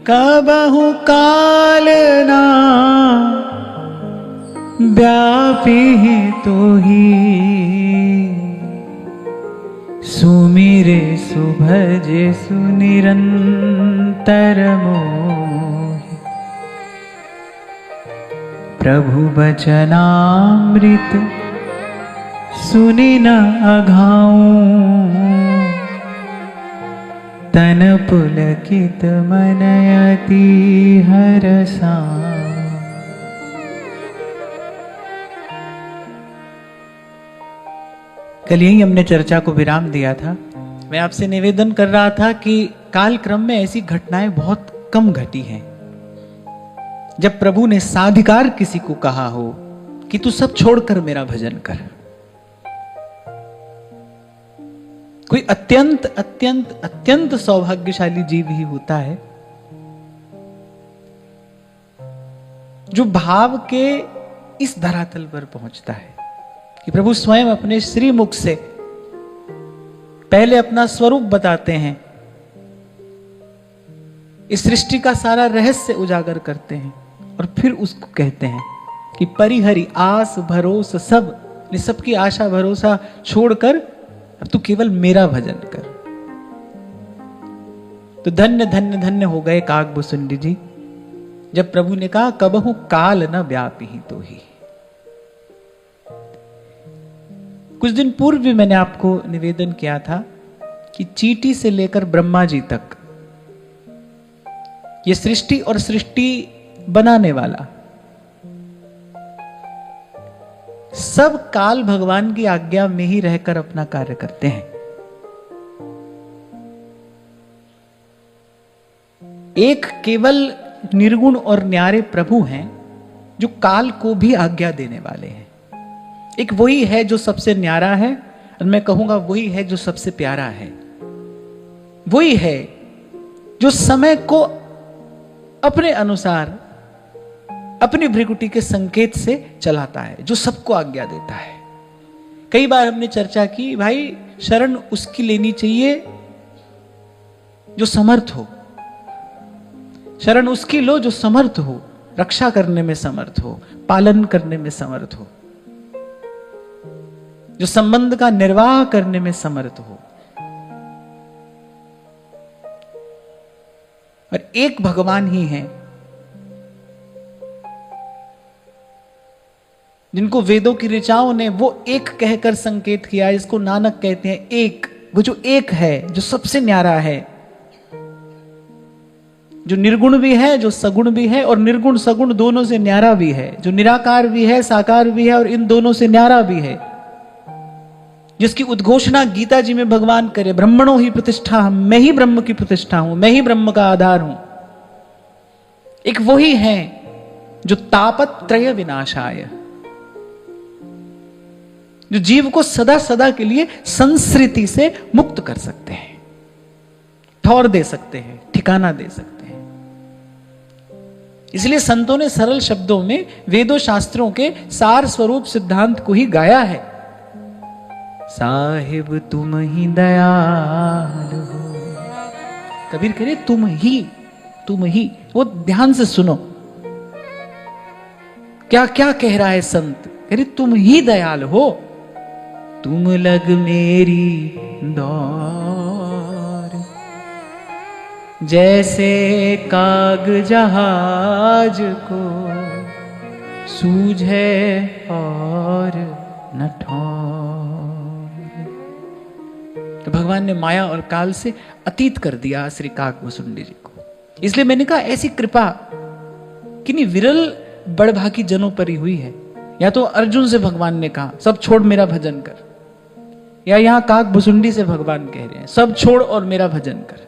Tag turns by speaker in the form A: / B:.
A: कबहु काल ना व्यापी तो ही, सुमिरे सुभजे सुनिरंतर मोहि। प्रभु बचनामृत सुनि न अघाऊं, तन पुलकित मन अति हरसां। कल यही हमने चर्चा को विराम दिया था। मैं आपसे निवेदन कर रहा था कि कालक्रम में ऐसी घटनाएं बहुत कम घटी हैं जब प्रभु ने साधिकार किसी को कहा हो कि तू सब छोड़कर मेरा भजन कर। कोई अत्यंत अत्यंत अत्यंत सौभाग्यशाली जीव ही होता है जो भाव के इस धरातल पर पहुंचता है कि प्रभु स्वयं अपने श्रीमुख से पहले अपना स्वरूप बताते हैं, इस सृष्टि का सारा रहस्य उजागर करते हैं और फिर उसको कहते हैं कि परिहरि आस भरोसा सब, सबकी आशा भरोसा छोड़कर अब तू केवल मेरा भजन कर। तो धन्य धन्य धन्य हो गए काकभुसुंडी जी जब प्रभु ने कहा कबहु काल न व्यापी तो ही। कुछ दिन पूर्व भी मैंने आपको निवेदन किया था कि चींटी से लेकर ब्रह्मा जी तक ये सृष्टि और सृष्टि बनाने वाला सब काल भगवान की आज्ञा में ही रहकर अपना कार्य करते हैं। एक केवल निर्गुण और न्यारे प्रभु हैं जो काल को भी आज्ञा देने वाले हैं। एक वही है जो सबसे न्यारा है और मैं कहूंगा वही है जो सबसे प्यारा है। वही है जो समय को अपने अनुसार अपनी भृकुटी के संकेत से चलाता है, जो सबको आज्ञा देता है। कई बार हमने चर्चा की भाई शरण उसकी लेनी चाहिए जो समर्थ हो, शरण उसकी लो जो समर्थ हो, रक्षा करने में समर्थ हो, पालन करने में समर्थ हो, जो संबंध का निर्वाह करने में समर्थ हो। और एक भगवान ही है जिनको वेदों की ऋचाओं ने वो एक कहकर संकेत किया, जिसको नानक कहते हैं एक। वो जो एक है, जो सबसे न्यारा है, जो निर्गुण भी है, जो सगुण भी है और निर्गुण सगुण दोनों से न्यारा भी है, जो निराकार भी है, साकार भी है और इन दोनों से न्यारा भी है, जिसकी उद्घोषणा गीता जी में भगवान करे, ब्रह्मणो ही प्रतिष्ठा हम, मैं ही ब्रह्म की प्रतिष्ठा हूं, मैं ही ब्रह्म का आधार हूं। एक वही है जो तापत्रय विनाशाय, जो जीव को सदा सदा के लिए संस्कृति से मुक्त कर सकते हैं, ठौर दे सकते हैं, ठिकाना दे सकते हैं। इसलिए संतों ने सरल शब्दों में वेदों शास्त्रों के सार स्वरूप सिद्धांत को ही गाया है। साहिब तुम ही दयाल हो, कबीर कह रहे तुम ही। वो ध्यान से सुनो क्या क्या कह रहा है संत। कह रहे तुम ही दयाल हो, तुम लग मेरी दौर, जैसे काग जहाज को सूझे और न ठौर। तो भगवान ने माया और काल से अतीत कर दिया श्री काकभुसुंडी जी को। इसलिए मैंने कहा ऐसी कृपा किन्हीं विरल बड़भागी जनों पर ही हुई है। या तो अर्जुन से भगवान ने कहा सब छोड़ मेरा भजन कर, या यहां काकभुसुंडी से भगवान कह रहे हैं सब छोड़ और मेरा भजन कर।